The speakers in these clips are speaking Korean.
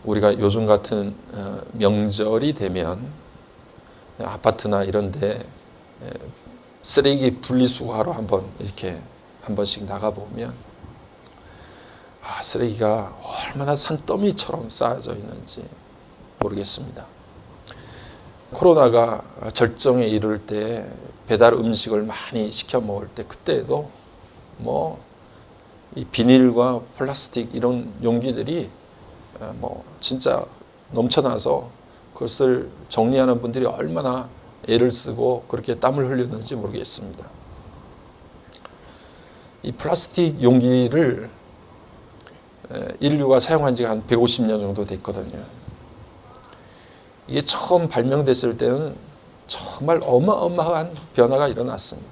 우리가 요즘 같은 명절이 되면 아파트나 이런데 쓰레기 분리수거하러 이렇게 한 번씩 나가보면 쓰레기가 얼마나 산더미처럼 쌓여져 있는지 모르겠습니다. 코로나가 절정에 이를 때 배달 음식을 많이 시켜 먹을 때 그때에도 이 비닐과 플라스틱 이런 용기들이 진짜 넘쳐나서 그것을 정리하는 분들이 얼마나 애를 쓰고 그렇게 땀을 흘렸는지 모르겠습니다. 이 플라스틱 용기를 인류가 사용한 지가 한 150년 정도 됐거든요. 이게 처음 발명됐을 때는 정말 어마어마한 변화가 일어났습니다.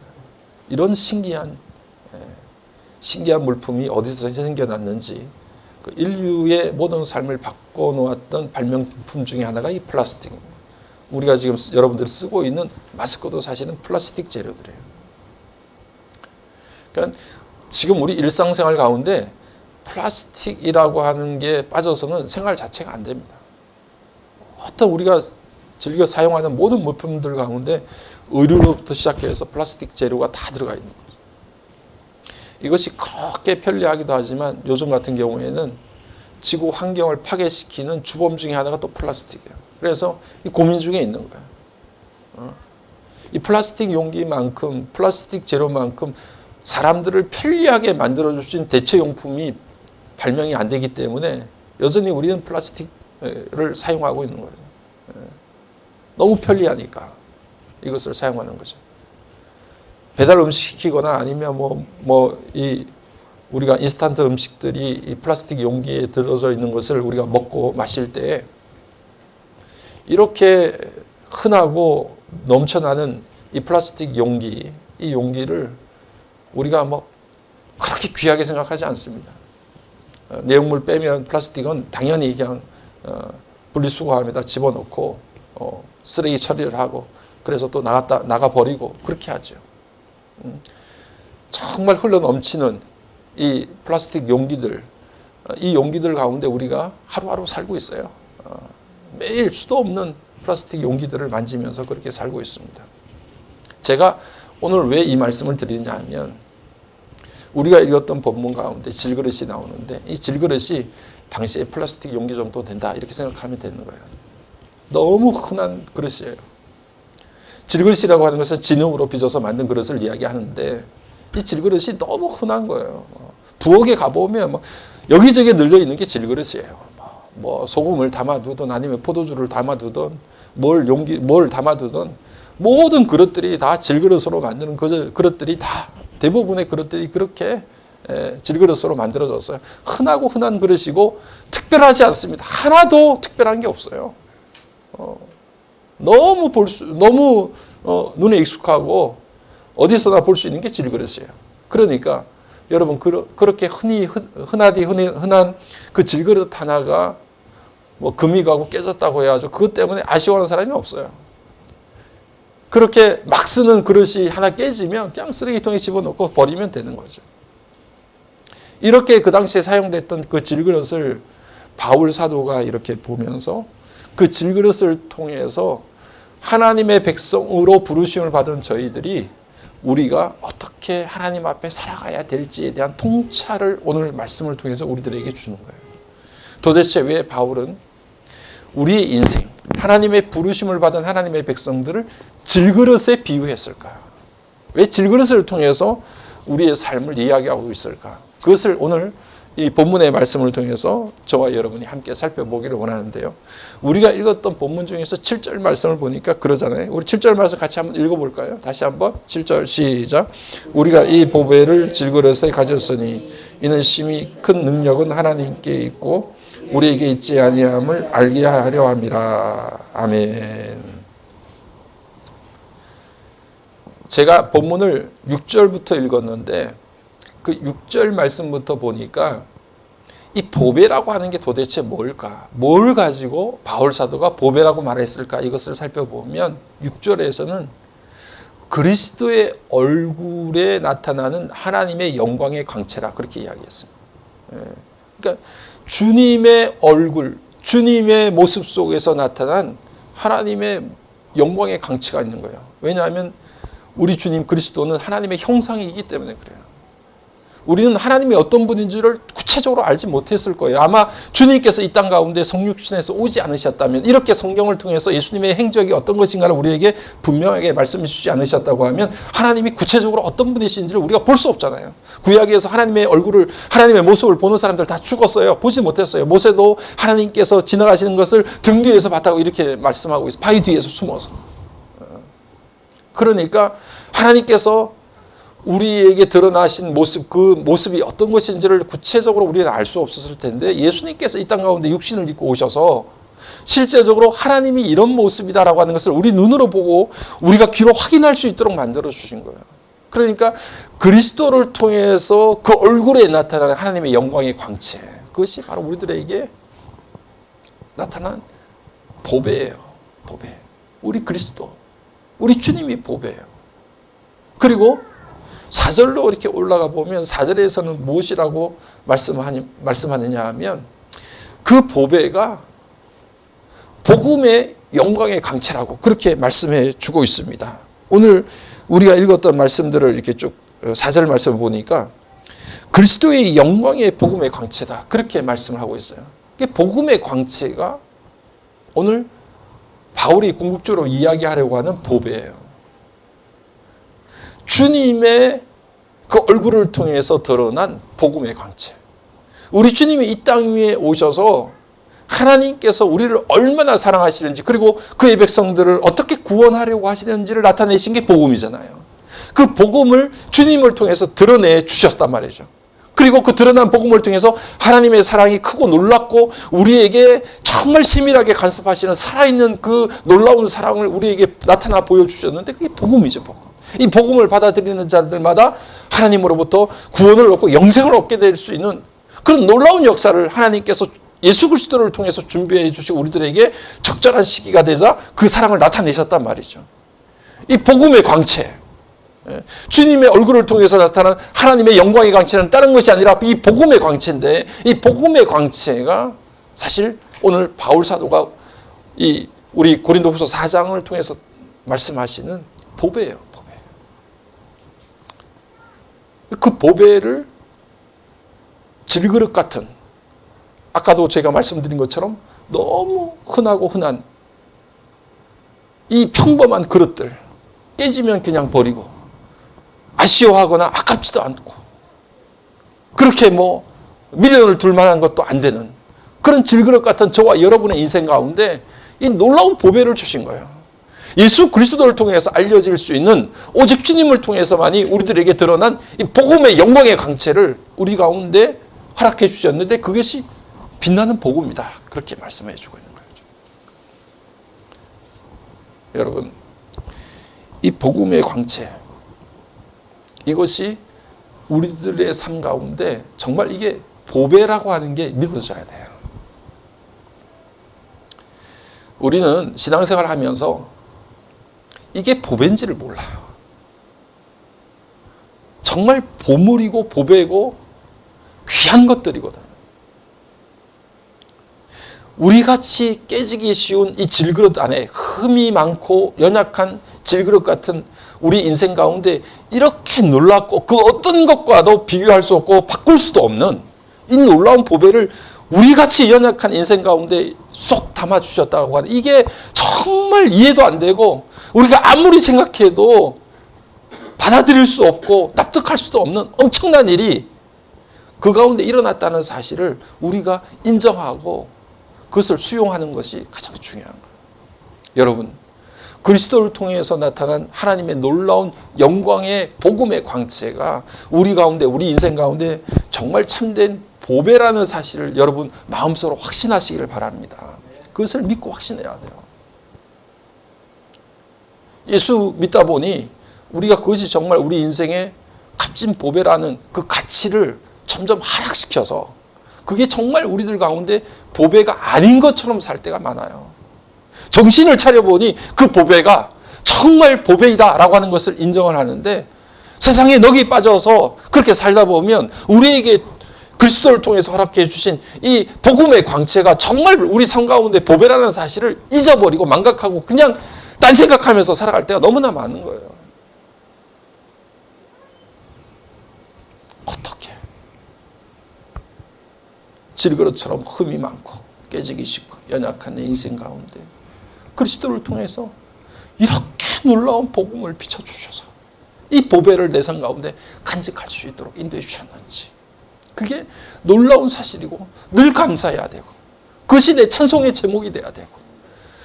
이런 신기한 물품이 어디서 생겨났는지 그 인류의 모든 삶을 바꿔놓았던 발명품 중에 하나가 이 플라스틱입니다. 우리가 지금 여러분들이 쓰고 있는 마스크도 사실은 플라스틱 재료들이에요. 그러니까 지금 우리 일상생활 가운데 플라스틱이라고 하는 게 빠져서는 생활 자체가 안 됩니다. 어떤 우리가 즐겨 사용하는 모든 물품들 가운데 의류로부터 시작해서 플라스틱 재료가 다 들어가 있는 거죠. 이것이 그렇게 편리하기도 하지만 요즘 같은 경우에는 지구 환경을 파괴시키는 주범 중에 하나가 또 플라스틱이에요. 그래서 이 고민 중에 있는 거예요. 이 플라스틱 용기만큼 플라스틱 재료만큼 사람들을 편리하게 만들어줄 수 있는 대체용품이 발명이 안 되기 때문에 여전히 우리는 플라스틱을 사용하고 있는 거예요. 너무 편리하니까 이것을 사용하는 거죠. 배달 음식 시키거나 아니면 우리가 인스턴트 음식들이 이 플라스틱 용기에 들어져 있는 것을 우리가 먹고 마실 때 이렇게 흔하고 넘쳐나는 이 플라스틱 용기, 이 용기를 우리가 그렇게 귀하게 생각하지 않습니다. 내용물 빼면 플라스틱은 당연히 그냥 분리수거함에다 집어넣고 쓰레기 처리를 하고 그래서 또 나가 버리고 그렇게 하죠. 정말 흘러 넘치는 이 플라스틱 용기들, 이 용기들 가운데 우리가 하루하루 살고 있어요. 매일 수도 없는 플라스틱 용기들을 만지면서 그렇게 살고 있습니다. 제가 오늘 왜 이 말씀을 드리냐 하면 우리가 읽었던 본문 가운데 질그릇이 나오는데 이 질그릇이 당시에 플라스틱 용기 정도 된다 이렇게 생각하면 되는 거예요. 너무 흔한 그릇이에요. 질그릇이라고 하는 것은 진흙으로 빚어서 만든 그릇을 이야기하는데 이 질그릇이 너무 흔한 거예요. 부엌에 가보면 여기저기 널려 있는 게 질그릇이에요. 소금을 담아두든 아니면 포도주를 담아두든 뭘 담아두든 모든 그릇들이 다 질그릇으로 만드는 그릇들이 다 대부분의 그릇들이 그렇게 질그릇으로 만들어졌어요. 흔한 그릇이고 특별하지 않습니다. 하나도 특별한 게 없어요. 너무 눈에 익숙하고 어디서나 볼 수 있는 게 질그릇이에요. 그러니까 여러분 그렇게 흔한 그 질그릇 하나가 금이 가고 깨졌다고 해야죠. 그것 때문에 아쉬워하는 사람이 없어요. 그렇게 막 쓰는 그릇이 하나 깨지면 그냥 쓰레기통에 집어넣고 버리면 되는 거죠. 이렇게 그 당시에 사용됐던 그 질그릇을 바울 사도가 이렇게 보면서 그 질그릇을 통해서 하나님의 백성으로 부르심을 받은 저희들이 우리가 어떻게 하나님 앞에 살아가야 될지에 대한 통찰을 오늘 말씀을 통해서 우리들에게 주는 거예요. 도대체 왜 바울은 우리의 인생, 하나님의 부르심을 받은 하나님의 백성들을 질그릇에 비유했을까? 왜 질그릇을 통해서 우리의 삶을 이야기하고 있을까? 그것을 오늘 이 본문의 말씀을 통해서 저와 여러분이 함께 살펴보기를 원하는데요. 우리가 읽었던 본문 중에서 7절 말씀을 보니까 그러잖아요. 우리 7절 말씀 같이 한번 읽어볼까요? 다시 한번 7절 시작. 우리가 이 보배를 질그릇에 가졌으니 이는 심히 큰 능력은 하나님께 있고 우리에게 있지 아니함을 알게 하려 함이라. 아멘. 제가 본문을 6절부터 읽었는데 그 6절 말씀부터 보니까 이 보배라고 하는 게 도대체 뭘까? 뭘 가지고 바울 사도가 보배라고 말했을까? 이것을 살펴보면 6절에서는 그리스도의 얼굴에 나타나는 하나님의 영광의 광채라 그렇게 이야기했습니다. 그러니까 주님의 얼굴, 주님의 모습 속에서 나타난 하나님의 영광의 강치가 있는 거예요. 왜냐하면 우리 주님 그리스도는 하나님의 형상이기 때문에 그래요. 우리는 하나님이 어떤 분인지를 구체적으로 알지 못했을 거예요. 아마 주님께서 이 땅 가운데 성육신에서 오지 않으셨다면, 이렇게 성경을 통해서 예수님의 행적이 어떤 것인가를 우리에게 분명하게 말씀해 주지 않으셨다고 하면 하나님이 구체적으로 어떤 분이신지를 우리가 볼 수 없잖아요. 구약에서 하나님의 얼굴을, 하나님의 모습을 보는 사람들 다 죽었어요. 보지 못했어요. 모세도 하나님께서 지나가시는 것을 등 뒤에서 봤다고 이렇게 말씀하고 있어요. 바위 뒤에서 숨어서. 그러니까 하나님께서 우리에게 드러나신 모습, 그 모습이 어떤 것인지를 구체적으로 우리는 알 수 없었을 텐데, 예수님께서 이 땅 가운데 육신을 입고 오셔서 실제적으로 하나님이 이런 모습이다라고 하는 것을 우리 눈으로 보고 우리가 귀로 확인할 수 있도록 만들어 주신 거예요. 그러니까 그리스도를 통해서 그 얼굴에 나타나는 하나님의 영광의 광채, 그것이 바로 우리들에게 나타난 보배예요. 보배. 우리 그리스도, 우리 주님이 보배예요. 그리고 4절로 이렇게 올라가 보면 4절에서는 무엇이라고 말씀하느냐 하면 그 보배가 복음의 영광의 강체라고 그렇게 말씀해 주고 있습니다. 오늘 우리가 읽었던 말씀들을 이렇게 쭉 4절 말씀을 보니까 그리스도의 영광의 복음의 광채다, 그렇게 말씀을 하고 있어요. 복음의 광채가 오늘 바울이 궁극적으로 이야기하려고 하는 보배예요. 주님의 그 얼굴을 통해서 드러난 복음의 광채. 우리 주님이 이 땅 위에 오셔서 하나님께서 우리를 얼마나 사랑하시는지, 그리고 그의 백성들을 어떻게 구원하려고 하시는지를 나타내신 게 복음이잖아요. 그 복음을 주님을 통해서 드러내 주셨단 말이죠. 그리고 그 드러난 복음을 통해서 하나님의 사랑이 크고 놀랍고 우리에게 정말 세밀하게 간섭하시는 살아있는 그 놀라운 사랑을 우리에게 나타나 보여주셨는데, 그게 복음이죠, 복음. 이 복음을 받아들이는 자들마다 하나님으로부터 구원을 얻고 영생을 얻게 될 수 있는 그런 놀라운 역사를 하나님께서 예수 그리스도를 통해서 준비해 주시고 우리들에게 적절한 시기가 되자 그 사랑을 나타내셨단 말이죠. 이 복음의 광채, 주님의 얼굴을 통해서 나타난 하나님의 영광의 광채는 다른 것이 아니라 이 복음의 광채인데, 이 복음의 광채가 사실 오늘 바울 사도가 이 우리 고린도후서 4장을 통해서 말씀하시는 보배예요. 그 보배를 질그릇 같은, 아까도 제가 말씀드린 것처럼 너무 흔하고 흔한 이 평범한 그릇들, 깨지면 그냥 버리고 아쉬워하거나 아깝지도 않고 그렇게 뭐 미련을 둘 만한 것도 안 되는 그런 질그릇 같은 저와 여러분의 인생 가운데 이 놀라운 보배를 주신 거예요. 예수 그리스도를 통해서 알려질 수 있는 오직 주님을 통해서만이 우리들에게 드러난 이 복음의 영광의 강체를 우리 가운데 허락해 주셨는데, 그것이 빛나는 복음이다, 그렇게 말씀해 주고 있는 거예요. 여러분, 이 복음의 광채, 이것이 우리들의 삶 가운데 정말 이게 보배라고 하는 게 믿어져야 돼요. 우리는 신앙생활을 하면서 이게 보배인지를 몰라요. 정말 보물이고 보배고 귀한 것들이거든. 우리같이 깨지기 쉬운 이 질그릇 안에 흠이 많고 연약한 질그릇 같은 우리 인생 가운데 이렇게 놀랍고 그 어떤 것과도 비교할 수 없고 바꿀 수도 없는 이 놀라운 보배를 우리같이 연약한 인생 가운데 쏙 담아주셨다고 하는, 이게 정말 이해도 안 되고 우리가 아무리 생각해도 받아들일 수 없고 납득할 수도 없는 엄청난 일이 그 가운데 일어났다는 사실을 우리가 인정하고 그것을 수용하는 것이 가장 중요한 거예요. 여러분, 그리스도를 통해서 나타난 하나님의 놀라운 영광의 복음의 광채가 우리 가운데, 우리 인생 가운데 정말 참된 보배라는 사실을 여러분 마음속으로 확신하시기를 바랍니다. 그것을 믿고 확신해야 돼요. 예수 믿다 보니 우리가 그것이 정말 우리 인생의 값진 보배라는 그 가치를 점점 하락시켜서 그게 정말 우리들 가운데 보배가 아닌 것처럼 살 때가 많아요. 정신을 차려보니 그 보배가 정말 보배이다라고 하는 것을 인정을 하는데, 세상에 넋이 빠져서 그렇게 살다 보면 우리에게 그리스도를 통해서 허락해 주신 이 복음의 광채가 정말 우리 삶 가운데 보배라는 사실을 잊어버리고 망각하고 그냥 딴 생각하면서 살아갈 때가 너무나 많은 거예요. 어떻게 질그릇처럼 흠이 많고 깨지기 쉽고 연약한 내 인생 가운데 그리스도를 통해서 이렇게 놀라운 복음을 비춰주셔서 이 보배를 내 삶 가운데 간직할 수 있도록 인도해 주셨는지, 그게 놀라운 사실이고 늘 감사해야 되고 그것이 내 찬송의 제목이 돼야 되고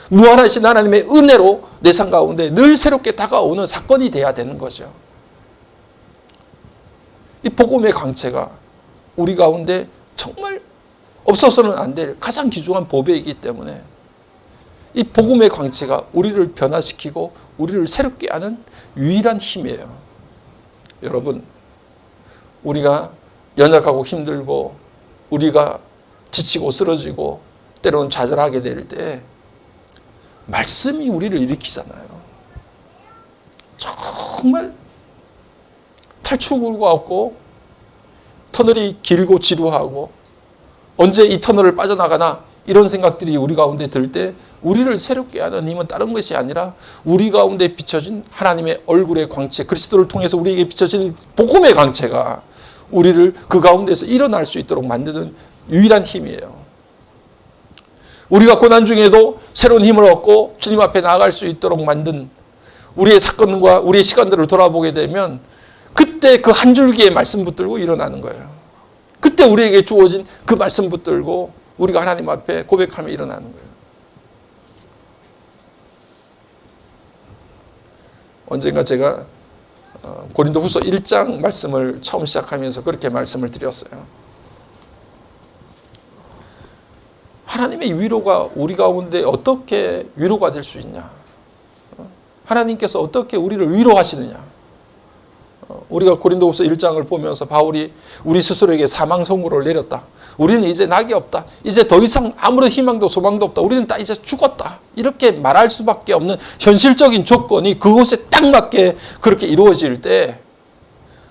무한하신 하나님의 은혜로 내 삶 가운데 늘 새롭게 다가오는 사건이 돼야 되는 거죠. 이 복음의 광채가 우리 가운데 정말 없어서는 안 될 가장 귀중한 보배이기 때문에 이 복음의 광채가 우리를 변화시키고 우리를 새롭게 하는 유일한 힘이에요. 여러분, 우리가 연약하고 힘들고 우리가 지치고 쓰러지고 때로는 좌절하게 될 때 말씀이 우리를 일으키잖아요. 정말 탈출구가 없고 터널이 길고 지루하고 언제 이 터널을 빠져나가나 이런 생각들이 우리 가운데 들 때 우리를 새롭게 하는 힘은 다른 것이 아니라 우리 가운데 비춰진 하나님의 얼굴의 광채, 그리스도를 통해서 우리에게 비춰진 복음의 광채가 우리를 그 가운데서 일어날 수 있도록 만드는 유일한 힘이에요. 우리가 고난 중에도 새로운 힘을 얻고 주님 앞에 나아갈 수 있도록 만든 우리의 사건과 우리의 시간들을 돌아보게 되면 그때 그 한 줄기의 말씀 붙들고 일어나는 거예요. 그때 우리에게 주어진 그 말씀 붙들고 우리가 하나님 앞에 고백하며 일어나는 거예요. 언젠가 제가 고린도후서 1장 말씀을 처음 시작하면서 그렇게 말씀을 드렸어요. 하나님의 위로가 우리 가운데 어떻게 위로가 될 수 있냐? 하나님께서 어떻게 우리를 위로하시느냐? 우리가 고린도후서 1장을 보면서 바울이 우리 스스로에게 사망 선고를 내렸다. 우리는 이제 낙이 없다. 이제 더 이상 아무런 희망도 소망도 없다. 우리는 다 이제 죽었다. 이렇게 말할 수밖에 없는 현실적인 조건이 그곳에 딱 맞게 그렇게 이루어질 때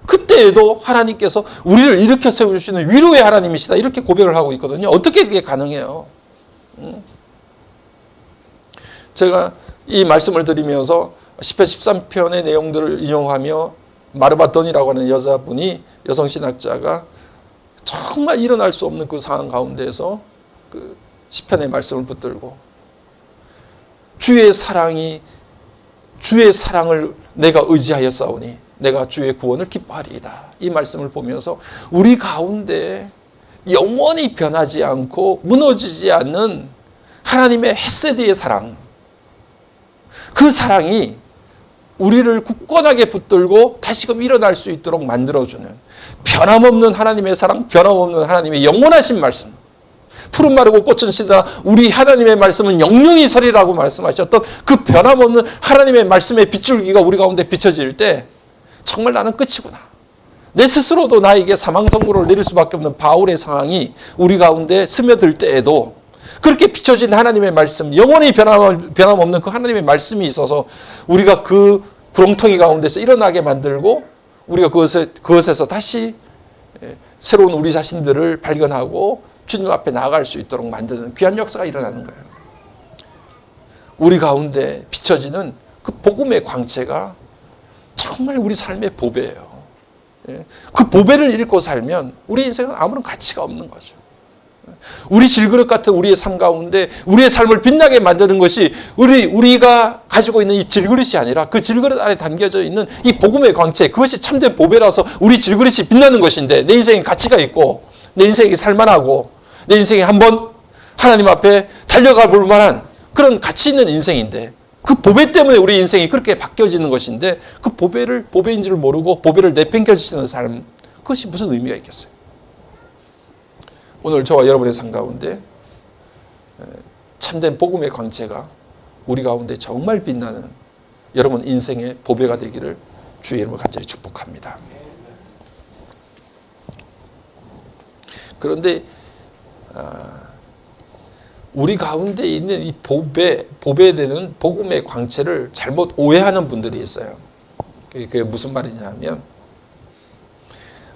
그때에도 하나님께서 우리를 일으켜 세우시는 위로의 하나님이시다. 이렇게 고백을 하고 있거든요. 어떻게 그게 가능해요? 제가 이 말씀을 드리면서 시편 13편의 내용들을 인용하며 마르바돈이라고 하는 여자분이, 여성신학자가 정말 일어날 수 없는 그 상황 가운데에서 그 시편의 말씀을 붙들고 주의 사랑을 내가 의지하였사오니 내가 주의 구원을 기뻐하리이다. 이 말씀을 보면서 우리 가운데 영원히 변하지 않고 무너지지 않는 하나님의 헤세드의 사랑, 그 사랑이 우리를 굳건하게 붙들고 다시금 일어날 수 있도록 만들어주는 변함없는 하나님의 사랑, 변함없는 하나님의 영원하신 말씀, 푸른 마르고 꽃은 시드나 우리 하나님의 말씀은 영영이 서리라고 말씀하셨던 그 변함없는 하나님의 말씀의 빗줄기가 우리 가운데 비춰질 때 정말 나는 끝이구나. 내 스스로도 나에게 사망 선고를 내릴 수밖에 없는 바울의 상황이 우리 가운데 스며들 때에도 그렇게 비춰진 하나님의 말씀, 영원히 변함없는 그 하나님의 말씀이 있어서 우리가 그 구렁텅이 가운데서 일어나게 만들고 우리가 그것에서 다시 새로운 우리 자신들을 발견하고 주님 앞에 나아갈 수 있도록 만드는 귀한 역사가 일어나는 거예요. 우리 가운데 비춰지는 그 복음의 광채가 정말 우리 삶의 보배예요. 그 보배를 잃고 살면 우리 인생은 아무런 가치가 없는 거죠. 우리 질그릇 같은 우리의 삶 가운데 우리의 삶을 빛나게 만드는 것이 우리가 가지고 있는 이 질그릇이 아니라 그 질그릇 안에 담겨져 있는 이 복음의 광채, 그것이 참된 보배라서 우리 질그릇이 빛나는 것인데, 내 인생에 가치가 있고 내 인생이 살만하고 내 인생에 한번 하나님 앞에 달려가 볼 만한 그런 가치 있는 인생인데, 그 보배 때문에 우리 인생이 그렇게 바뀌어지는 것인데 그 보배를 보배인 줄 모르고 보배를 내팽겨치는 삶, 그것이 무슨 의미가 있겠어요? 오늘 저와 여러분의 삶 가운데 참된 복음의 광채가 우리 가운데 정말 빛나는 여러분 인생의 보배가 되기를 주의 이름으로 간절히 축복합니다. 그런데 우리 가운데 있는 이 보배되는 복음의 광채를 잘못 오해하는 분들이 있어요. 그게 무슨 말이냐 하면,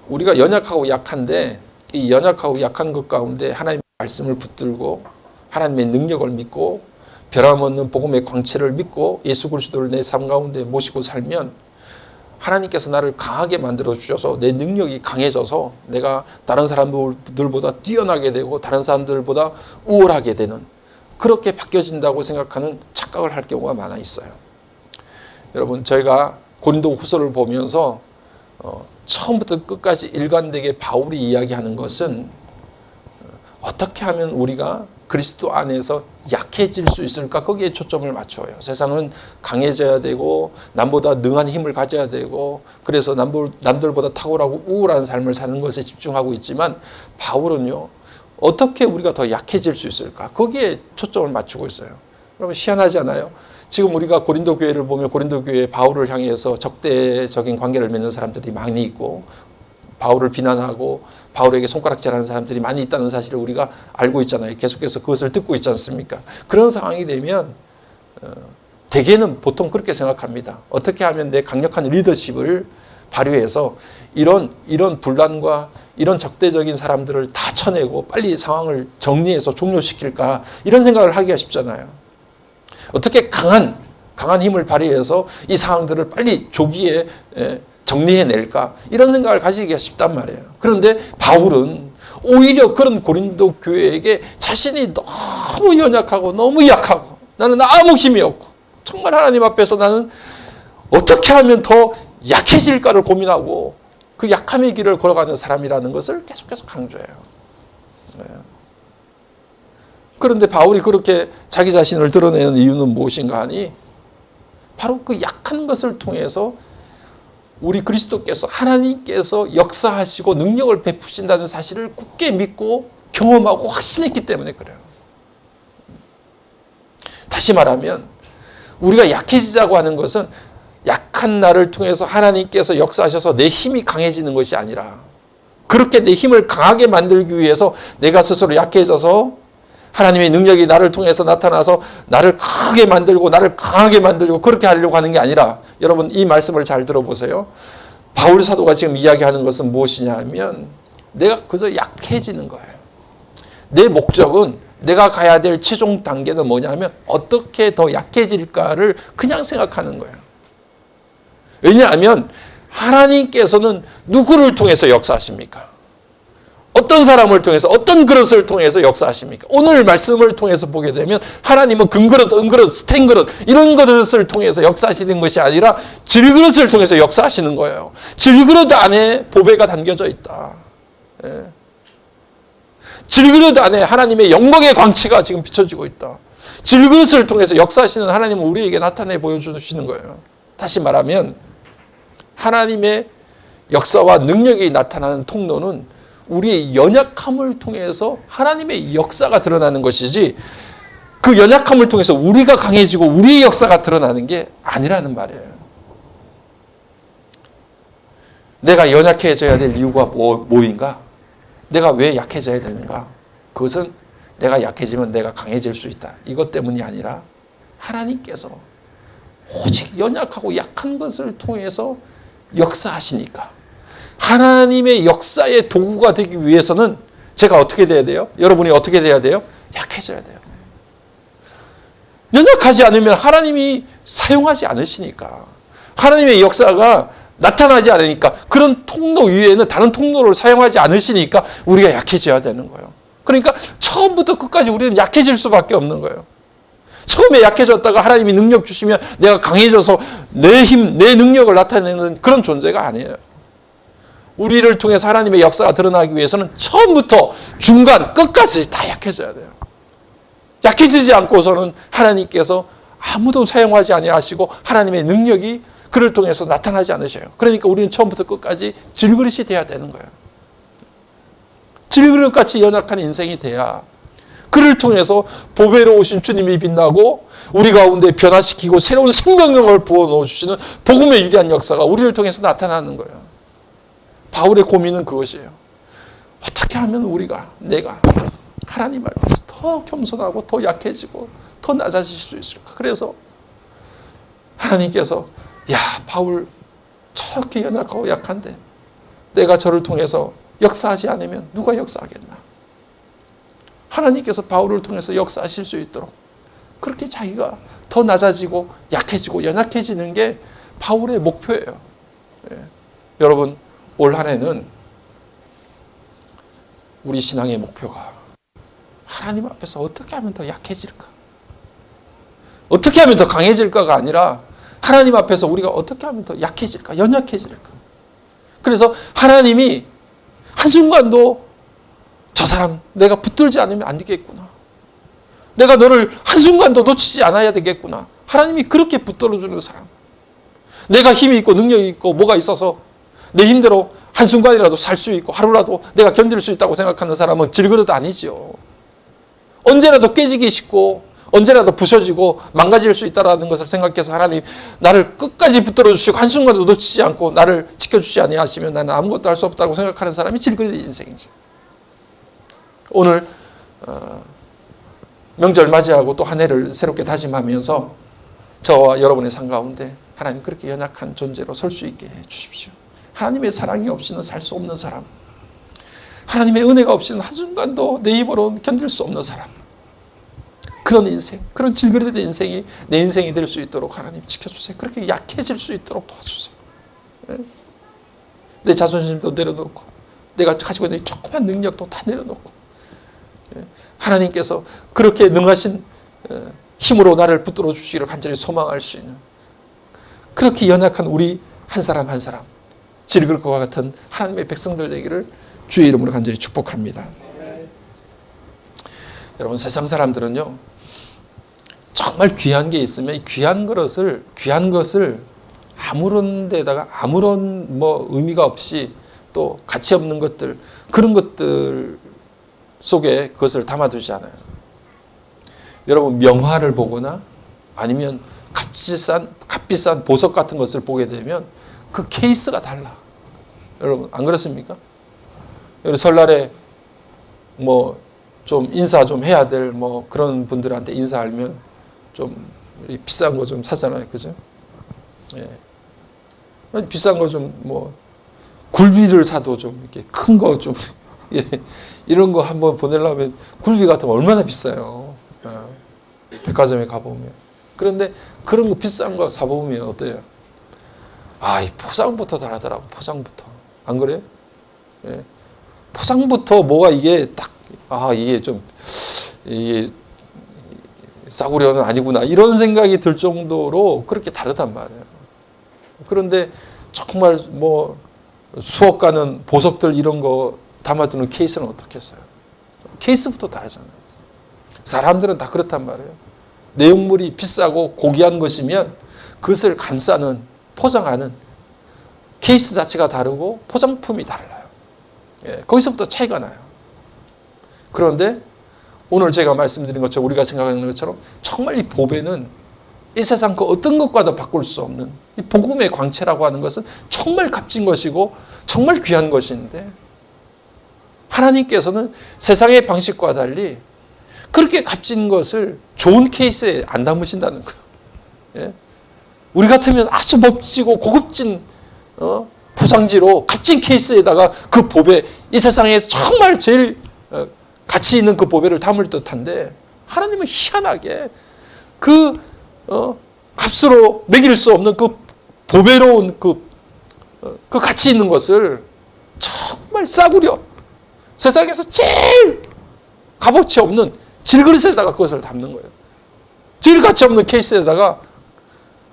우리가 연약하고 약한데 이 연약하고 약한 것 가운데 하나님의 말씀을 붙들고 하나님의 능력을 믿고 변함없는 복음의 광채를 믿고 예수 그리스도를 내 삶 가운데 모시고 살면 하나님께서 나를 강하게 만들어 주셔서 내 능력이 강해져서 내가 다른 사람들보다 뛰어나게 되고 다른 사람들보다 우월하게 되는, 그렇게 바뀌어진다고 생각하는 착각을 할 경우가 많아 있어요. 여러분, 저희가 고린도 후서를 보면서 처음부터 끝까지 일관되게 바울이 이야기하는 것은 어떻게 하면 우리가 그리스도 안에서 약해질 수 있을까, 거기에 초점을 맞춰요. 세상은 강해져야 되고 남보다 능한 힘을 가져야 되고 그래서 남들보다 탁월하고 우월한 삶을 사는 것에 집중하고 있지만, 바울은요, 어떻게 우리가 더 약해질 수 있을까, 거기에 초점을 맞추고 있어요. 여러분, 희한하지 않아요? 지금 우리가 고린도 교회를 보면 고린도 교회에 바울을 향해서 적대적인 관계를 맺는 사람들이 많이 있고 바울을 비난하고 바울에게 손가락질하는 사람들이 많이 있다는 사실을 우리가 알고 있잖아요. 계속해서 그것을 듣고 있지 않습니까? 그런 상황이 되면 대개는 보통 그렇게 생각합니다. 어떻게 하면 내 강력한 리더십을 발휘해서 이런 분란과 이런 적대적인 사람들을 다 쳐내고 빨리 상황을 정리해서 종료시킬까, 이런 생각을 하기가 쉽잖아요. 어떻게 강한 힘을 발휘해서 이 상황들을 빨리 조기에 정리해낼까, 이런 생각을 가지기가 쉽단 말이에요. 그런데 바울은 오히려 그런 고린도 교회에게 자신이 너무 연약하고 너무 약하고 나는 아무 힘이 없고 정말 하나님 앞에서 나는 어떻게 하면 더 약해질까를 고민하고 그 약함의 길을 걸어가는 사람이라는 것을 계속해서 강조해요. 그런데 바울이 그렇게 자기 자신을 드러내는 이유는 무엇인가 하니, 바로 그 약한 것을 통해서 우리 그리스도께서, 하나님께서 역사하시고 능력을 베푸신다는 사실을 굳게 믿고 경험하고 확신했기 때문에 그래요. 다시 말하면 우리가 약해지자고 하는 것은 약한 나를 통해서 하나님께서 역사하셔서 내 힘이 강해지는 것이 아니라, 그렇게 내 힘을 강하게 만들기 위해서 내가 스스로 약해져서 하나님의 능력이 나를 통해서 나타나서 나를 크게 만들고 나를 강하게 만들고 그렇게 하려고 하는 게 아니라, 여러분 이 말씀을 잘 들어보세요. 바울 사도가 지금 이야기하는 것은 무엇이냐 하면, 내가 그저 약해지는 거예요. 내 목적은, 내가 가야 될 최종 단계는 뭐냐 하면 어떻게 더 약해질까를 그냥 생각하는 거예요. 왜냐하면 하나님께서는 누구를 통해서 역사하십니까? 어떤 사람을 통해서, 어떤 그릇을 통해서 역사하십니까? 오늘 말씀을 통해서 보게 되면 하나님은 금그릇, 은그릇, 스텐그릇 이런 그릇을 통해서 역사하시는 것이 아니라 질그릇을 통해서 역사하시는 거예요. 질그릇 안에 보배가 담겨져 있다. 질그릇 안에 하나님의 영광의 광채가 지금 비춰지고 있다. 질그릇을 통해서 역사하시는 하나님은 우리에게 나타내 보여주시는 거예요. 다시 말하면 하나님의 역사와 능력이 나타나는 통로는 우리의 연약함을 통해서 하나님의 역사가 드러나는 것이지, 그 연약함을 통해서 우리가 강해지고 우리의 역사가 드러나는 게 아니라는 말이에요. 내가 연약해져야 될 이유가 뭐인가? 내가 왜 약해져야 되는가? 그것은 내가 약해지면 내가 강해질 수 있다, 이것 때문이 아니라 하나님께서 오직 연약하고 약한 것을 통해서 역사하시니까, 하나님의 역사의 도구가 되기 위해서는 제가 어떻게 돼야 돼요? 여러분이 어떻게 돼야 돼요? 약해져야 돼요. 연약하지 않으면 하나님이 사용하지 않으시니까, 하나님의 역사가 나타나지 않으니까, 그런 통로 위에는 다른 통로를 사용하지 않으시니까 우리가 약해져야 되는 거예요. 그러니까 처음부터 끝까지 우리는 약해질 수밖에 없는 거예요. 처음에 약해졌다가 하나님이 능력 주시면 내가 강해져서 내 힘, 내 능력을 나타내는 그런 존재가 아니에요. 우리를 통해서 하나님의 역사가 드러나기 위해서는 처음부터 중간 끝까지 다 약해져야 돼요. 약해지지 않고서는 하나님께서 아무도 사용하지 아니하시고 하나님의 능력이 그를 통해서 나타나지 않으셔요. 그러니까 우리는 처음부터 끝까지 질그릇이 돼야 되는 거예요. 질그릇같이 연약한 인생이 돼야 그를 통해서 보배로 오신 주님이 빛나고 우리 가운데 변화시키고 새로운 생명력을 부어넣어 주시는 복음의 위대한 역사가 우리를 통해서 나타나는 거예요. 바울의 고민은 그것이에요. 어떻게 하면 내가 하나님 앞에서 더 겸손하고 더 약해지고 더 낮아질 수 있을까? 그래서 하나님께서, 야, 바울 저렇게 연약하고 약한데 내가 저를 통해서 역사하지 않으면 누가 역사하겠나? 하나님께서 바울을 통해서 역사하실 수 있도록 그렇게 자기가 더 낮아지고 약해지고 연약해지는 게 바울의 목표예요. 예. 여러분, 올 한 해는 우리 신앙의 목표가 하나님 앞에서 어떻게 하면 더 약해질까? 어떻게 하면 더 강해질까가 아니라 하나님 앞에서 우리가 어떻게 하면 더 약해질까? 연약해질까? 그래서 하나님이 한순간도 저 사람 내가 붙들지 않으면 안 되겠구나. 내가 너를 한순간도 놓치지 않아야 되겠구나. 하나님이 그렇게 붙들어주는 사람. 내가 힘이 있고 능력이 있고 뭐가 있어서 내 힘대로 한순간이라도 살 수 있고 하루라도 내가 견딜 수 있다고 생각하는 사람은 질그릇 아니죠. 언제라도 깨지기 쉽고 언제라도 부서지고 망가질 수 있다는 것을 생각해서 하나님 나를 끝까지 붙들어 주시고 한순간도 놓치지 않고 나를 지켜주지 아니하시면 나는 아무것도 할 수 없다고 생각하는 사람이 질그릇 인생이죠. 오늘 명절 맞이하고 또 한 해를 새롭게 다짐하면서 저와 여러분의 삶 가운데 하나님 그렇게 연약한 존재로 설 수 있게 해 주십시오. 하나님의 사랑이 없이는 살 수 없는 사람, 하나님의 은혜가 없이는 한순간도 내 힘으로는 견딜 수 없는 사람, 그런 인생, 그런 질그릇된 인생이 내 인생이 될 수 있도록 하나님 지켜주세요. 그렇게 약해질 수 있도록 도와주세요. 내 자존심도 내려놓고 내가 가지고 있는 조그만 능력도 다 내려놓고 하나님께서 그렇게 능하신 힘으로 나를 붙들어 주시기를 간절히 소망할 수 있는 그렇게 연약한 우리 한 사람 한 사람 질그릇 것과 같은 하나님의 백성들 되기를 주의 이름으로 간절히 축복합니다. 여러분, 세상 사람들은요 정말 귀한 게 있으면 귀한 것을 아무런 데다가 아무런 의미가 없이 또 가치 없는 것들 그런 것들 속에 그것을 담아두지 않아요. 여러분, 명화를 보거나 아니면 값비싼 보석 같은 것을 보게 되면 그 케이스가 달라. 여러분, 안 그렇습니까? 여러분, 설날에 좀 인사 좀 해야 될 그런 분들한테 인사하면 좀 비싼 거 좀 사잖아요. 그죠? 예. 비싼 거 좀 굴비를 사도 좀 이렇게 큰 거 좀 예. 이런 거 한번 보내려면 굴비 같은 거 얼마나 비싸요. 백화점에 가보면. 그런데 그런 거 비싼 거 사보면 어때요? 이 포장부터 다르더라고. 포장부터. 안 그래요? 예. 포장부터 뭐가 이게 딱 이게 좀 이게 싸구려는 아니구나 이런 생각이 들 정도로 그렇게 다르단 말이에요. 그런데 정말 수억 가는 보석들 이런 거 담아두는 케이스는 어떻겠어요? 케이스부터 다르잖아요. 사람들은 다 그렇단 말이에요. 내용물이 비싸고 고귀한 것이면 그것을 감싸는 포장하는 케이스 자체가 다르고 포장품이 달라요. 예, 거기서부터 차이가 나요. 그런데 오늘 제가 말씀드린 것처럼 우리가 생각하는 것처럼 정말 이 보배는 이 세상 그 어떤 것과도 바꿀 수 없는 이 복음의 광채라고 하는 것은 정말 값진 것이고 정말 귀한 것인데 하나님께서는 세상의 방식과 달리 그렇게 값진 것을 좋은 케이스에 안 담으신다는 거예요. 예? 우리 같으면 아주 멋지고 고급진 포장지로 값진 케이스에다가 그 보배, 이 세상에서 정말 제일 가치 있는 그 보배를 담을 듯한데 하나님은 희한하게 그 값으로 매길 수 없는 그 보배로운 그 가치 있는 것을 정말 싸구려 세상에서 제일 값어치 없는 질그릇에다가 그것을 담는 거예요. 제일 가치 없는 케이스에다가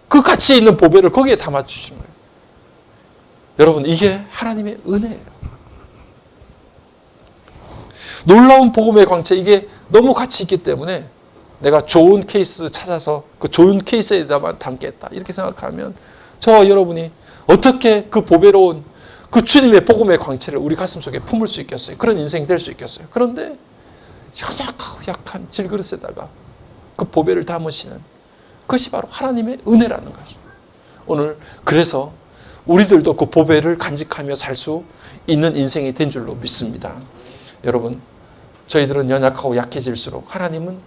그 가치 있는 보배를 거기에 담아주시는 거예요. 여러분, 이게 하나님의 은혜예요. 놀라운 복음의 광채, 이게 너무 가치 있기 때문에 내가 좋은 케이스 찾아서 그 좋은 케이스에다만 담겠다 이렇게 생각하면 저와 여러분이 어떻게 그 보배로운 그 주님의 복음의 광채를 우리 가슴속에 품을 수 있겠어요? 그런 인생이 될 수 있겠어요? 그런데 연약하고 약한 질그릇에다가 그 보배를 담으시는 그것이 바로 하나님의 은혜라는 거죠. 오늘 그래서 우리들도 그 보배를 간직하며 살 수 있는 인생이 된 줄로 믿습니다. 여러분, 저희들은 연약하고 약해질수록 하나님은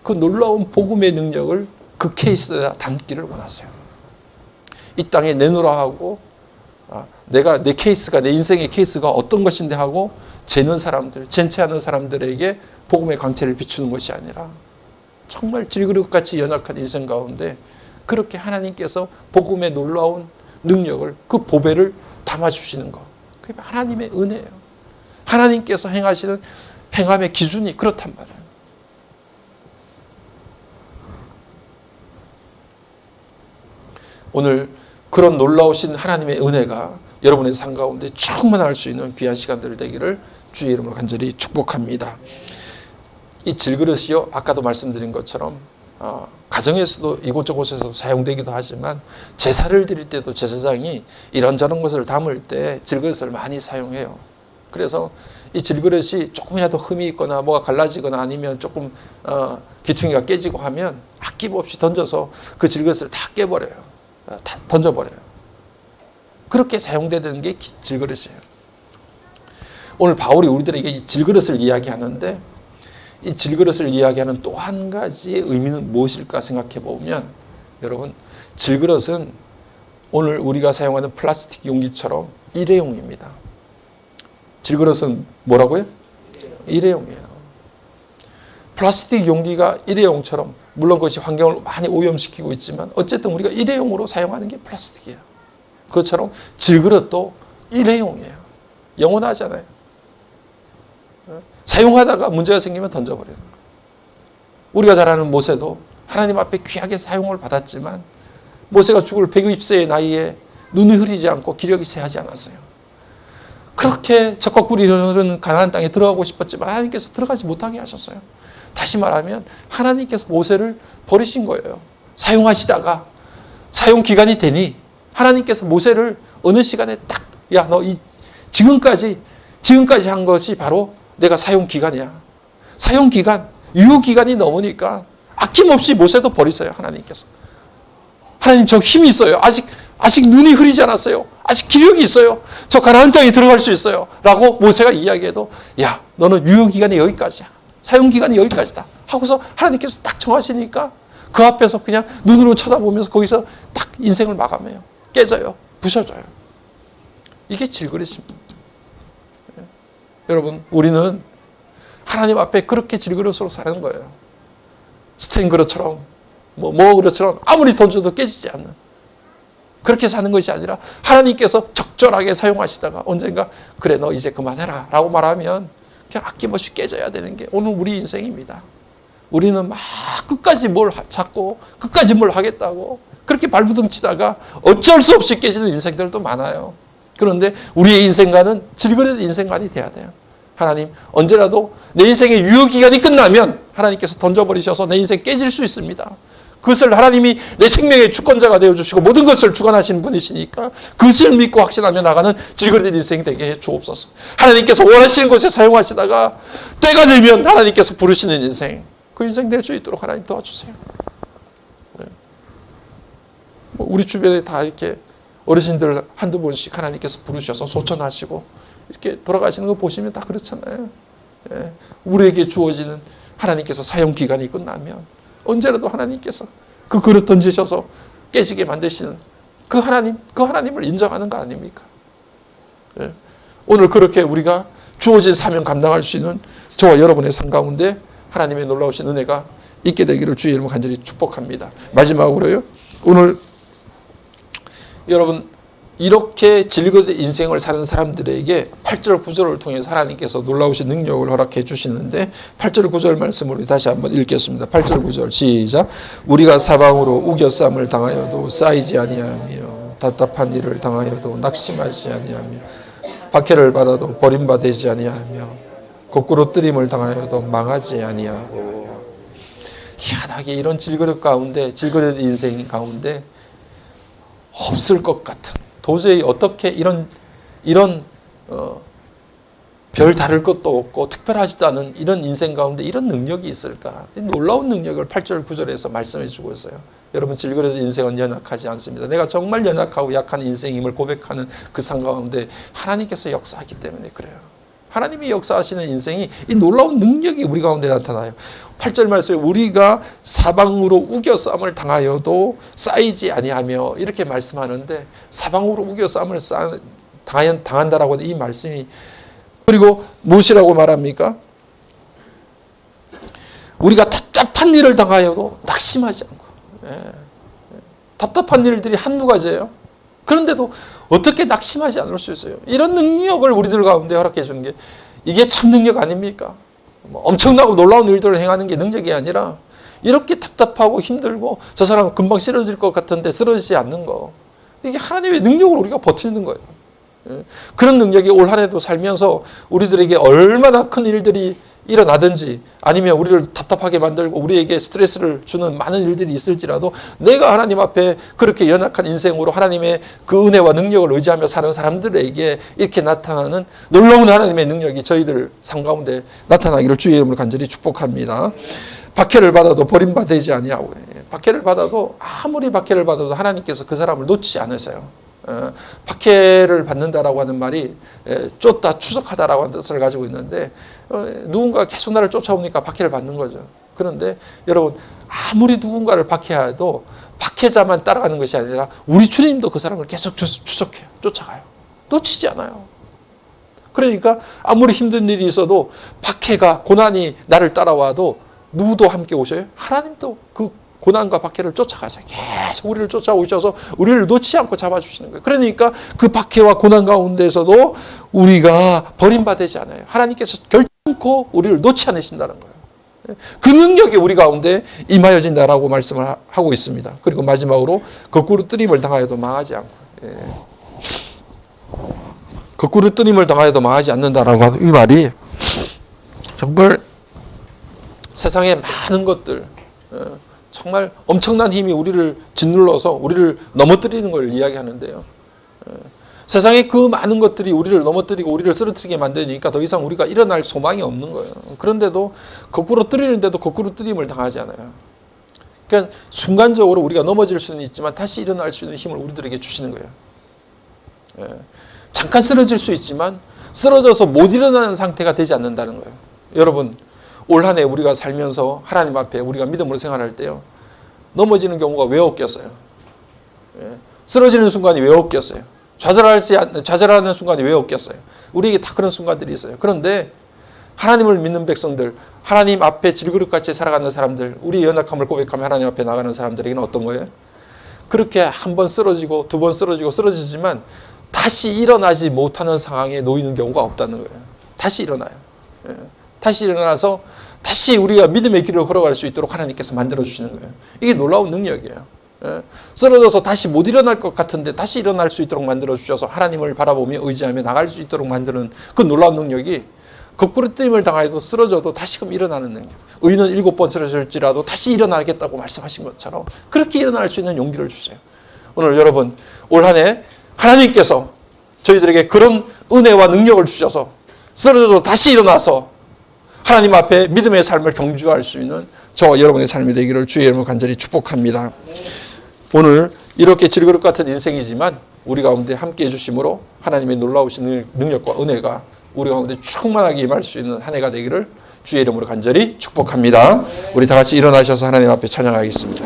그 놀라운 복음의 능력을 그 케이스에다 담기를 원하세요. 이 땅에 내놓으라 하고 내가 내 케이스가 내 인생의 케이스가 어떤 것인데 하고 재는 사람들, 젠체하는 사람들에게 복음의 광채를 비추는 것이 아니라 정말 질그릇같이 연약한 인생 가운데 그렇게 하나님께서 복음의 놀라운 능력을 그 보배를 담아주시는 것. 그게 하나님의 은혜예요. 하나님께서 행하시는 행함의 기준이 그렇단 말이에요. 오늘 그런 놀라우신 하나님의 은혜가 여러분의 삶 가운데 충만할 수 있는 귀한 시간들 되기를 주의 이름으로 간절히 축복합니다. 이 질그릇이요, 아까도 말씀드린 것처럼 가정에서도 이곳저곳에서 사용되기도 하지만 제사를 드릴 때도 제사장이 이런저런 것을 담을 때 질그릇을 많이 사용해요. 그래서 이 질그릇이 조금이라도 흠이 있거나 뭐가 갈라지거나 아니면 조금 기퉁이가 깨지고 하면 아낌없이 던져서 그 질그릇을 다 깨버려요. 다 던져버려요. 그렇게 사용되는 게 질그릇이에요. 오늘 바울이 우리들에게 이 질그릇을 이야기하는데 이 질그릇을 이야기하는 또 한 가지의 의미는 무엇일까 생각해 보면 여러분, 질그릇은 오늘 우리가 사용하는 플라스틱 용기처럼 일회용입니다. 질그릇은 뭐라고요? 일회용이에요. 플라스틱 용기가 일회용처럼 물론 그것이 환경을 많이 오염시키고 있지만 어쨌든 우리가 일회용으로 사용하는 게 플라스틱이에요. 그것처럼 질그릇도 일회용이에요. 영원하잖아요. 사용하다가 문제가 생기면 던져버리는 거예요. 우리가 잘 아는 모세도 하나님 앞에 귀하게 사용을 받았지만 모세가 죽을 120세의 나이에 눈이 흐리지 않고 기력이 쇠하지 않았어요. 그렇게 적과 꿀이 흐르는 가나안 땅에 들어가고 싶었지만 하나님께서 들어가지 못하게 하셨어요. 다시 말하면 하나님께서 모세를 버리신 거예요. 사용하시다가 사용 기간이 되니 하나님께서 모세를 어느 시간에 딱, 야, 너 지금까지 한 것이 바로 내가 사용 기간이야. 사용 기간, 유효 기간이 넘으니까 아낌없이 모세도 버리세요. 하나님께서. 하나님 저 힘이 있어요. 아직 눈이 흐리지 않았어요. 아직 기력이 있어요. 저 가나안 땅에 들어갈 수 있어요. 라고 모세가 이야기해도 야, 너는 유효 기간이 여기까지야. 사용 기간이 여기까지다. 하고서 하나님께서 딱 정하시니까 그 앞에서 그냥 눈으로 쳐다보면서 거기서 딱 인생을 마감해요. 깨져요. 부셔져요. 이게 질그릇입니다. 여러분, 우리는 하나님 앞에 그렇게 질그릇으로 사는 거예요. 스테인 그릇처럼, 뭐 그릇처럼 아무리 던져도 깨지지 않는. 그렇게 사는 것이 아니라 하나님께서 적절하게 사용하시다가 언젠가 그래, 너 이제 그만해라 라고 말하면 그냥 아낌없이 깨져야 되는 게 오늘 우리 인생입니다. 우리는 막 끝까지 뭘 찾고 끝까지 뭘 하겠다고 그렇게 발부둥치다가 어쩔 수 없이 깨지는 인생들도 많아요. 그런데 우리의 인생관은 질그릇 인생관이 돼야 돼요. 하나님, 언제라도 내 인생의 유효기간이 끝나면 하나님께서 던져버리셔서 내 인생 깨질 수 있습니다. 그것을 하나님이 내 생명의 주권자가 되어주시고 모든 것을 주관하시는 분이시니까 그것을 믿고 확신하며 나가는 질그릇 인생이 되게 해 주옵소서. 하나님께서 원하시는 곳에 사용하시다가 때가 되면 하나님께서 부르시는 인생, 그 인생 될 수 있도록 하나님 도와주세요. 우리 주변에 다 이렇게 어르신들 한두 번씩 하나님께서 부르셔서 소천하시고 이렇게 돌아가시는 거 보시면 다 그렇잖아요. 우리에게 주어지는 하나님께서 사용 기간이 끝나면 언제라도 하나님께서 그 그릇 던지셔서 깨지게 만드시는 그 하나님을 인정하는 거 아닙니까? 오늘 그렇게 우리가 주어진 사명 감당할 수 있는 저와 여러분의 삶 가운데 하나님의 놀라우신 은혜가 있게 되기를 주의 이름으로 간절히 축복합니다. 마지막으로요, 오늘 여러분 이렇게 질그릇 인생을 사는 사람들에게 8절 9절을 통해서 하나님께서 놀라우신 능력을 허락해 주시는데 8절 9절 말씀을 다시 한번 읽겠습니다. 8절 9절 시작. 우리가 사방으로 우겨쌈을 당하여도 쌓이지 아니하며 답답한 일을 당하여도 낙심하지 아니하며 박해를 받아도 버림받지 아니하며 거꾸로 뜨림을 당하여도 망하지 아니하고. 희한하게 이런 질그릇 질그릇 인생 가운데 없을 것 같은, 도저히 어떻게 이런 별 다를 것도 없고 특별하지도 않은 이런 인생 가운데 이런 능력이 있을까? 놀라운 능력을 8절 9절에서 말씀해 주고 있어요. 여러분, 질그릇 인생은 연약하지 않습니다. 내가 정말 연약하고 약한 인생임을 고백하는 그 삶 가운데 하나님께서 역사하기 때문에 그래요. 하나님이 역사하시는 인생이 이 놀라운 능력이 우리 가운데 나타나요. 8절 말씀에 우리가 사방으로 우겨싸움을 당하여도 쌓이지 아니하며 이렇게 말씀하는데, 사방으로 우겨싸움을 당한다라고 하는 이 말씀이, 그리고 무엇이라고 말합니까? 우리가 답답한 일을 당하여도 낙심하지 않고. 답답한 일들이 한두 가지예요. 그런데도 어떻게 낙심하지 않을 수 있어요? 이런 능력을 우리들 가운데 허락해 주는 게, 이게 참 능력 아닙니까? 엄청나고 놀라운 일들을 행하는 게 능력이 아니라, 이렇게 답답하고 힘들고 저 사람은 금방 쓰러질 것 같은데 쓰러지지 않는 거, 이게 하나님의 능력으로 우리가 버티는 거예요. 그런 능력이 올 한 해도 살면서 우리들에게 얼마나 큰 일들이 일어나든지, 아니면 우리를 답답하게 만들고 우리에게 스트레스를 주는 많은 일들이 있을지라도, 내가 하나님 앞에 그렇게 연약한 인생으로 하나님의 그 은혜와 능력을 의지하며 사는 사람들에게 이렇게 나타나는 놀라운 하나님의 능력이 저희들 삶 가운데 나타나기를 주의 이름으로 간절히 축복합니다. 박해를 받아도 버림받지 아니하고, 박해를 받아도, 아무리 박해를 받아도 하나님께서 그 사람을 놓치지 않으세요. 박해를 받는다라고 하는 말이 쫓다, 추적하다라고 하는 뜻을 가지고 있는데, 누군가 계속 나를 쫓아오니까 박해를 받는 거죠. 그런데 여러분, 아무리 누군가를 박해해도 박해자만 따라가는 것이 아니라 우리 주님도 그 사람을 계속 추적해요. 쫓아가요. 놓치지 않아요. 그러니까 아무리 힘든 일이 있어도, 박해가, 고난이 나를 따라와도 누구도 함께 오셔요? 하나님도 그 고난과 박해를 쫓아가서 계속 우리를 쫓아오셔서 우리를 놓지 않고 잡아주시는 거예요. 그러니까 그 박해와 고난 가운데서도 우리가 버림받지 않아요. 하나님께서 결코 우리를 놓지 않으신다는 거예요. 그 능력이 우리 가운데 임하여진다라고 말씀을 하고 있습니다. 그리고 마지막으로 거꾸로 뜨림을 당하여도 망하지 않고, 거꾸로 뜨림을 당하여도 망하지 않는다라고 하는 이 말이, 정말 세상의 많은 것들, 정말 엄청난 힘이 우리를 짓눌러서 우리를 넘어뜨리는 걸 이야기하는데요. 세상에 그 많은 것들이 우리를 넘어뜨리고 우리를 쓰러뜨리게 만드니까 더 이상 우리가 일어날 소망이 없는 거예요. 그런데도 거꾸로 뜨리는데도 거꾸로 뜨림을 당하지 않아요. 그러니까 순간적으로 우리가 넘어질 수는 있지만 다시 일어날 수 있는 힘을 우리들에게 주시는 거예요. 잠깐 쓰러질 수 있지만 쓰러져서 못 일어나는 상태가 되지 않는다는 거예요. 여러분, 올 한 해 우리가 살면서 하나님 앞에 우리가 믿음으로 생활할 때요, 넘어지는 경우가 왜 없겠어요? 쓰러지는 순간이 왜 없겠어요? 좌절하는 순간이 왜 없겠어요? 우리에게 다 그런 순간들이 있어요. 그런데 하나님을 믿는 백성들, 하나님 앞에 질그릇같이 살아가는 사람들, 우리의 연약함을 고백하며 하나님 앞에 나가는 사람들에게는 어떤 거예요? 그렇게 한 번 쓰러지고 두 번 쓰러지지만 다시 일어나지 못하는 상황에 놓이는 경우가 없다는 거예요. 다시 일어나요. 다시 일어나서 다시 우리가 믿음의 길을 걸어갈 수 있도록 하나님께서 만들어주시는 거예요. 이게 놀라운 능력이에요. 쓰러져서 다시 못 일어날 것 같은데 다시 일어날 수 있도록 만들어주셔서 하나님을 바라보며 의지하며 나갈 수 있도록 만드는 그 놀라운 능력이, 거꾸로 뜨임을 당하여도 쓰러져도 다시금 일어나는 능력. 의인은 7번 쓰러질지라도 다시 일어나겠다고 말씀하신 것처럼 그렇게 일어날 수 있는 용기를 주세요. 오늘 여러분, 올 한 해 하나님께서 저희들에게 그런 은혜와 능력을 주셔서 쓰러져도 다시 일어나서 하나님 앞에 믿음의 삶을 경주할 수 있는 저와 여러분의 삶이 되기를 주의 이름으로 간절히 축복합니다. 오늘 이렇게 질그릇 같은 인생이지만 우리 가운데 함께 해주심으로 하나님의 놀라우신 능력과 은혜가 우리 가운데 충만하게 임할 수 있는 한 해가 되기를 주의 이름으로 간절히 축복합니다. 우리 다 같이 일어나셔서 하나님 앞에 찬양하겠습니다.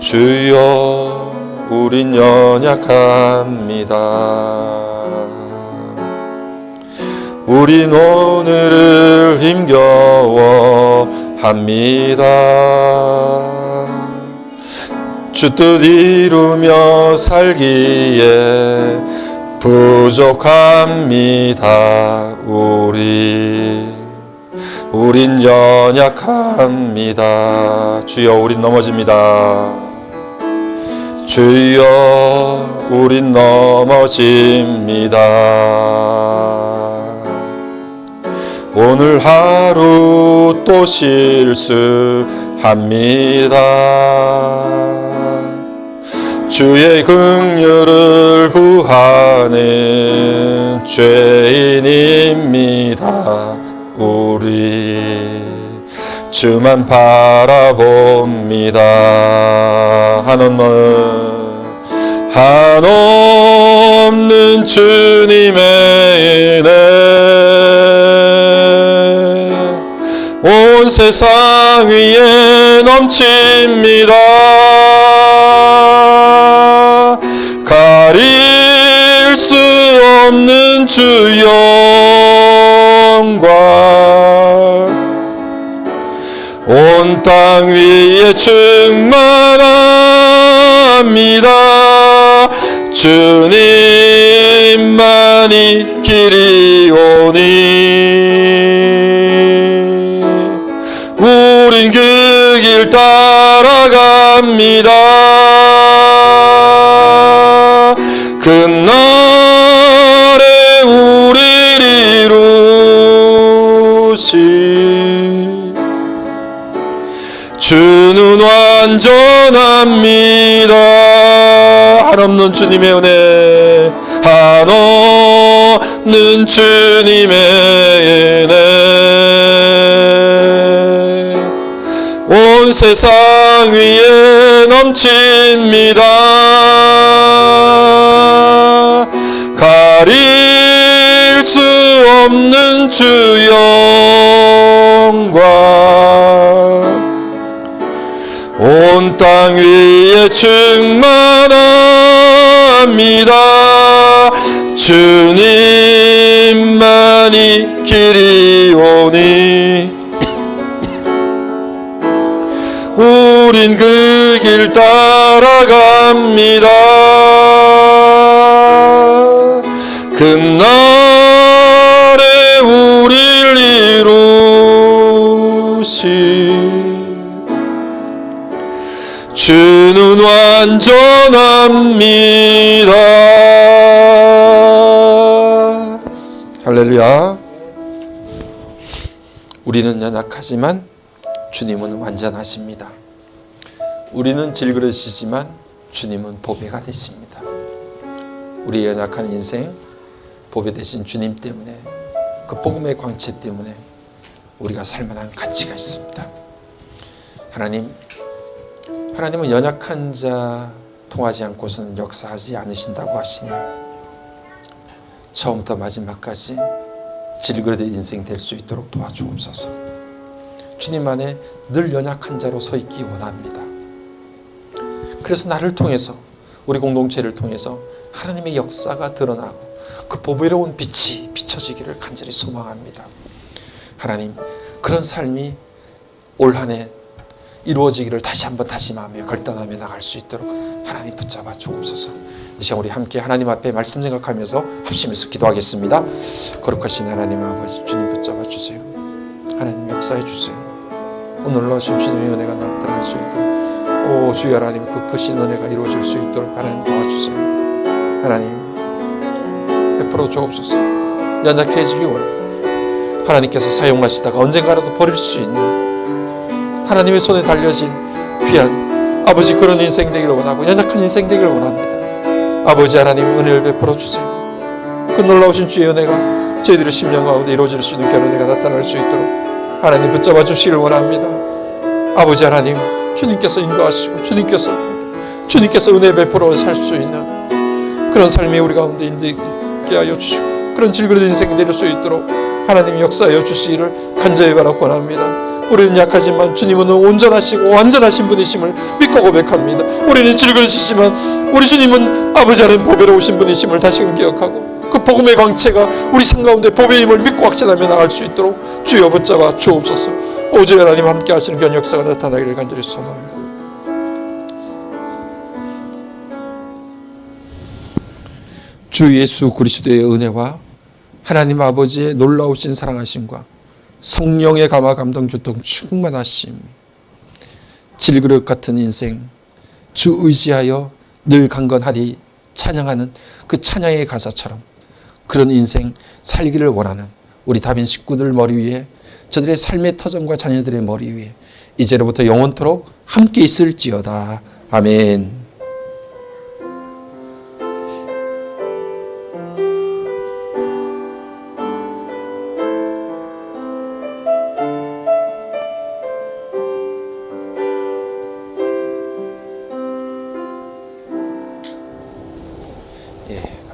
주여, 우린 연약합니다. 우린 오늘을 힘겨워합니다. 주 뜻 이루며 살기에 부족합니다. 우린 연약합니다. 주여, 우린 넘어집니다. 주여, 우린 넘어집니다. 오늘 하루 또 실수합니다. 주의 긍휼을 구하는 죄인입니다. 우리 주만 바라봅니다. 한없는 주님의 은혜 온 세상 위에 넘칩니다. 가릴 수 없는 주 영광 온 땅 위에 충만합니다. 주님만이 길이오니 우린 그 길 따라갑니다. 그날에 우리를 이루시 주는 완전합니다. 한없는 주님의 은혜 한없는 주님의 은혜 온 세상 위에 넘칩니다. 가릴 수 없는 주 영광 온 땅 위에 충만합니다. 주님만이 길이오니 우린 그 길 따라갑니다. 그날에 우릴 이루시 주는 완전합니다. 할렐루야. 우리는 연약하지만 주님은 완전하십니다. 우리는 질그릇이지만 주님은 보배가 되십니다. 우리의 연약한 인생 보배 되신 주님 때문에 그 복음의 광채 때문에 우리가 살만한 가치가 있습니다. 하나님은 연약한 자 통하지 않고서는 역사하지 않으신다고 하시니 처음부터 마지막까지 질그릇의 인생 될 수 있도록 도와주옵소서. 주님 안에 늘 연약한 자로 서 있기 원합니다. 그래서 나를 통해서 우리 공동체를 통해서 하나님의 역사가 드러나고 그 보배로운 빛이 비춰지기를 간절히 소망합니다. 하나님, 그런 삶이 올 한 해 이루어지기를 다시 한번 다짐하며 결단하며 나갈 수 있도록 하나님 붙잡아 주옵소서. 이 시간 우리 함께 하나님 앞에 말씀 생각하면서 합심해서 기도하겠습니다. 거룩하신 하나님 아버지, 주님 붙잡아 주세요. 하나님 역사해 주세요. 오늘 놀라우신 주님의 은혜가 나타날 수 있도록 오 주여 하나님 그 크신 은혜가 이루어질 수 있도록 하나님 도와주세요. 하나님 베풀어 주옵소서. 연약해지기 원합니다. 하나님께서 사용하시다가 언젠가라도 버릴 수 있는 하나님의 손에 달려진 귀한 아버지 그런 인생 되기를 원하고 연약한 인생 되기를 원합니다. 아버지 하나님 은혜를 베풀어 주세요. 그 놀라우신 주의 은혜가 저희들의 심령 가운데 이루어질 수 있는 그런 은혜가 나타날 수 있도록 하나님 붙잡아 주시기를 원합니다. 아버지 하나님 주님께서 인도하시고 주님께서 은혜 베풀어 살 수 있는 그런 삶이 우리 가운데 있게 하여 주시고 그런 질그릇 인생이 될 수 있도록 하나님 역사하여 주시기를 간절히 바라고 원합니다. 우리는 약하지만 주님은 온전하시고 완전하신 분이심을 믿고 고백합니다. 우리는 질그릇이지만 우리 주님은 아버지 하나님 보배로우신 분이심을 다시금 기억하고 그 복음의 광채가 우리 삶 가운데 보배임을 믿고 확신하며 나갈 수 있도록 주여 붙잡아 주옵소서. 오직 하나님 함께 하시는 그런 역사가 나타나기를 간절히 소망합니다. 주 예수 그리스도의 은혜와 하나님 아버지의 놀라우신 사랑하심과 성령의 감화 감동 교통 충만하심, 질그릇 같은 인생, 주 의지하여 늘 강건하리 찬양하는 그 찬양의 가사처럼 그런 인생 살기를 원하는 우리 다빈 식구들 머리 위에 저들의 삶의 터전과 자녀들의 머리 위에 이제로부터 영원토록 함께 있을지어다. 아멘.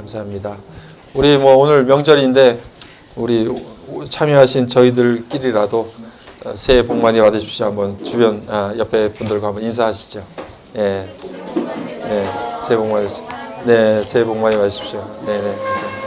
감사합니다. 우리 뭐 오늘 명절인데 우리 참여하신 저희들끼리라도 새해 복 많이 받으십시오. 한번 주변 옆에 분들과 한번 인사하시죠. 예, 네, 새해 복 많이 받으십시오. 네, 새해 복 많이 받으십시오. 네, 네, 감사합니다.